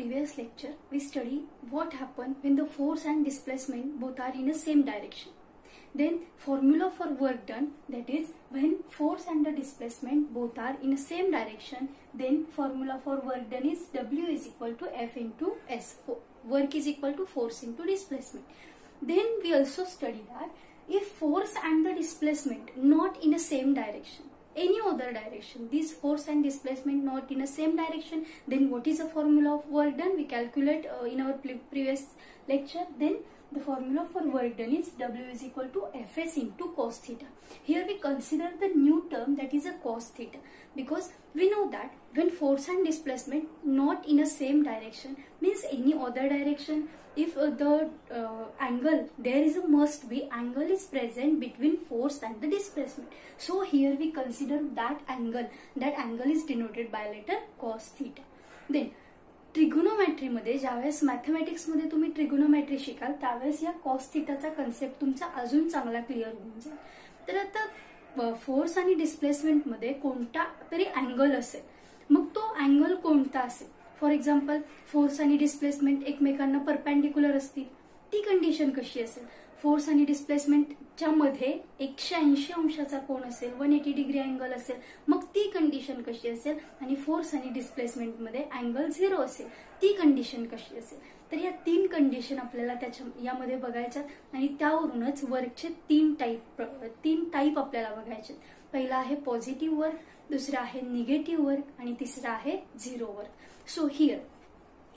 previous lecture, we study what happens when the force and displacement both are in the same direction. Then formula for work done, that is when force and the displacement both are in the same direction, then formula for work done is W is equal to F into S. Work is equal to force into displacement. Then we also study that if force and the displacement not in the same direction, any other direction, this force and displacement not in the same direction, then what is the formula of work done? We calculate in our previous lecture. Then the formula for work done is W is equal to Fs into cos theta. Here we consider the new term, that is a cos theta, because we know that when force and displacement not in the same direction means any other direction, if the angle, there is a must be angle is present between force and the displacement. So here we consider that angle is denoted by letter cos theta. Then trigonometry मध्ये ज्यावेळेस mathematics मध्ये तुम्ही trigonometry शिकाल त्यावेळेस या cos थीटाचा concept तुमचा अजून चांगला क्लिअर होऊन जाईल. तर आता फोर्स आणि डिस्प्लेसमेंट मध्ये कोणता तरी अँगल असेल, मग तो अँगल कोणता असेल? फॉर एक्झाम्पल फोर्स आणि डिस्प्लेसमेंट एकमेकांना परपेंडिक्युलर असतील, ती कंडिशन कशी असेल? फोर्स आणि डिस्प्लेसमेंटच्या मध्ये 180 अंशाचा कोन असेल, 180 डिग्री अँगल असेल, मग ती कंडिशन कशी असेल? आणि फोर्स आणि डिस्प्लेसमेंट मध्ये अँगल 0 असेल, ती कंडिशन कशी असेल? तर या 3 कंडिशन आपल्याला यामध्ये बघायच्या आणि त्यावरूनच वर्कचे 3 टाइप आपल्याला बघायचे. पहिला आहे पॉझिटिव्ह वर्क, दुसरा आहे निगेटिव्ह वर्क आणि तिसरा आहे zero work. So here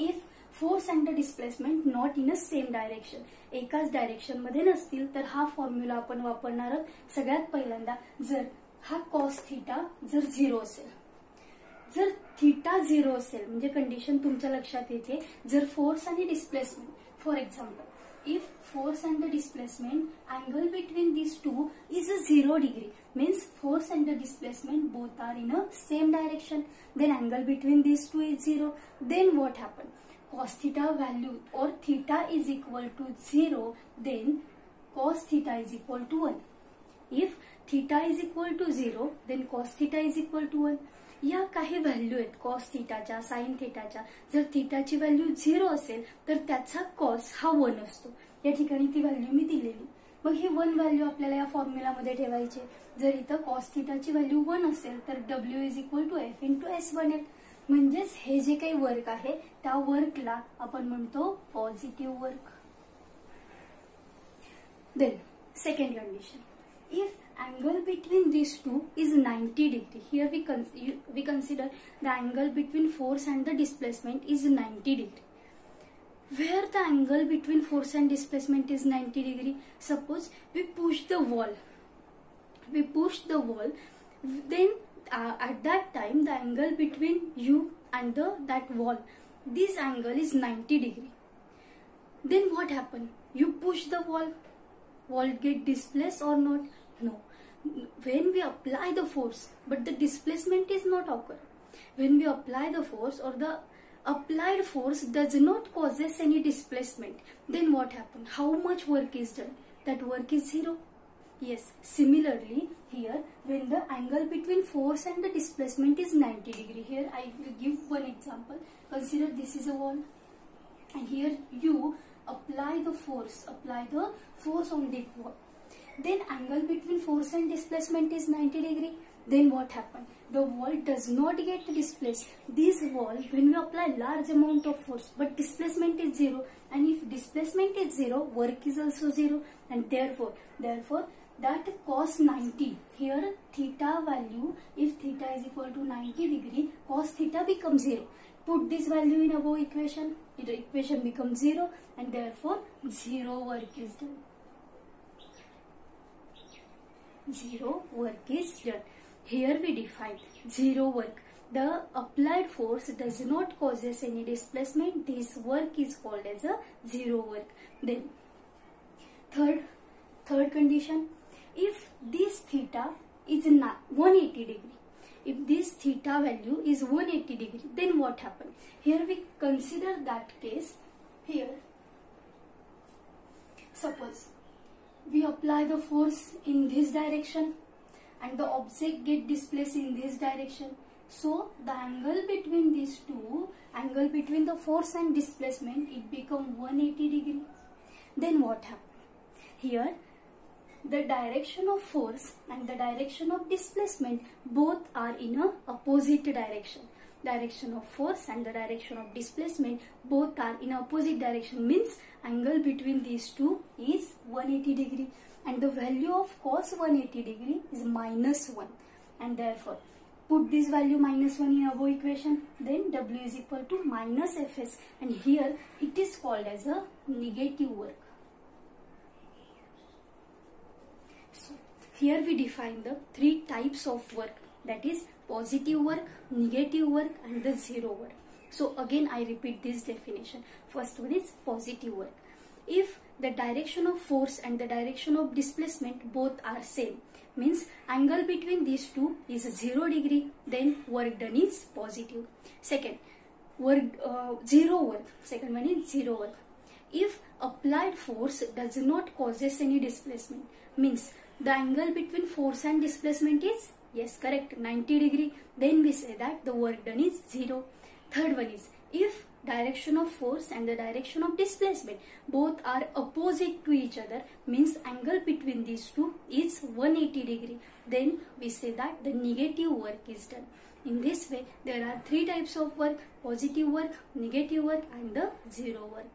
if force and the displacement not in a same direction, एकाच डायरेक्शन मध्ये नसतील, तर हा फॉर्म्युला आपण वापरणार आहोत. सगळ्यात पहिल्यांदा जर हा कॉस थीटा जर 0 असेल, जर थीटा 0 असेल म्हणजे कंडिशन तुमच्या लक्षात येते, जर फोर्स आणि displacement, for example if force and the displacement angle between these two is a 0 degree, means force and the displacement both are in a same direction, then angle between these two is 0. Then what happen? Cos theta value or theta is equal to 0, then cos theta is equal to 1. If theta is equal to 0, then cos theta is equal to 1. या काही value आहेत cos थीटाच्या, sign थीटाच्या. जर थीटाची value 0 असेल तर त्याचा cos हा 1 असतो. या ठिकाणी ती व्हॅल्यू मी दिलेली. मग ही 1 व्हॅल्यू आपल्याला या फॉर्म्युला मध्ये ठेवायची. जर इथं कॉस थीटाची व्हॅल्यू 1 असेल तर W is equal to F into S बनेल. म्हणजेच हे जे काही वर्क आहे त्या वर्कला आपण म्हणतो positive work. Then second condition, if angle between these two is 90 degree. Here we consider the angle between force and the displacement is 90 degree. Where the angle between force and displacement is 90 degree? Suppose we push the wall. Then at that time the angle between you and that wall, this angle is 90 degree. Then what happen? You push the wall get displaced or not? No. When we apply the force, but the displacement is not occur. When we apply the force or the applied force does not causes any displacement, then what happens? How much work is done? That work is 0. Yes, similarly here when the angle between force and the displacement is 90 degree, here I will give one example. Consider this is a wall and here you apply the force on the wall. Then angle between force and displacement is 90 degree. Then what happened? The wall does not get displaced. This wall, when we apply large amount of force, but displacement is 0, and if displacement is 0, work is also 0, and therefore that cos 90, here theta value, if theta is equal to 90 degree, cos theta becomes 0. Put this value in above equation, the equation becomes 0, and therefore 0 work is done. 0 work is done. Here we define 0 work. The applied force does not causes any displacement. This work is called as a 0 work. Then third condition, if this theta is 180 degree, if this theta value is 180 degree, then what happens? Here we consider that case. Here suppose we apply the force in this direction and the object get displaced in this direction. So the angle between these two, angle between the force and displacement, it become 180 degree. Then what happened? Here the direction of force and the direction of displacement both are in a opposite direction. Direction of force and the direction of displacement both are in opposite direction, means angle between these two is 180 degree, and the value of cos 180 degree is -1, and therefore put this value -1 in above equation, then W is equal to -Fs, and here it is called as a negative work. So here we define the three types of work, that is positive work, negative work and the zero work. So again I repeat this definition. First one is positive work. If the direction of force and the direction of displacement both are same, means angle between these two is 0 degree, then work done is positive. Second one is zero work. If applied force does not causes any displacement, means the angle between force and displacement is, yes, correct, 90 degree, then we say that the work done is 0. Third one is, if direction of force and the direction of displacement both are opposite to each other, means angle between these two is 180 degree, then we say that the negative work is done. In this way there are three types of work: positive work, negative work and the zero work.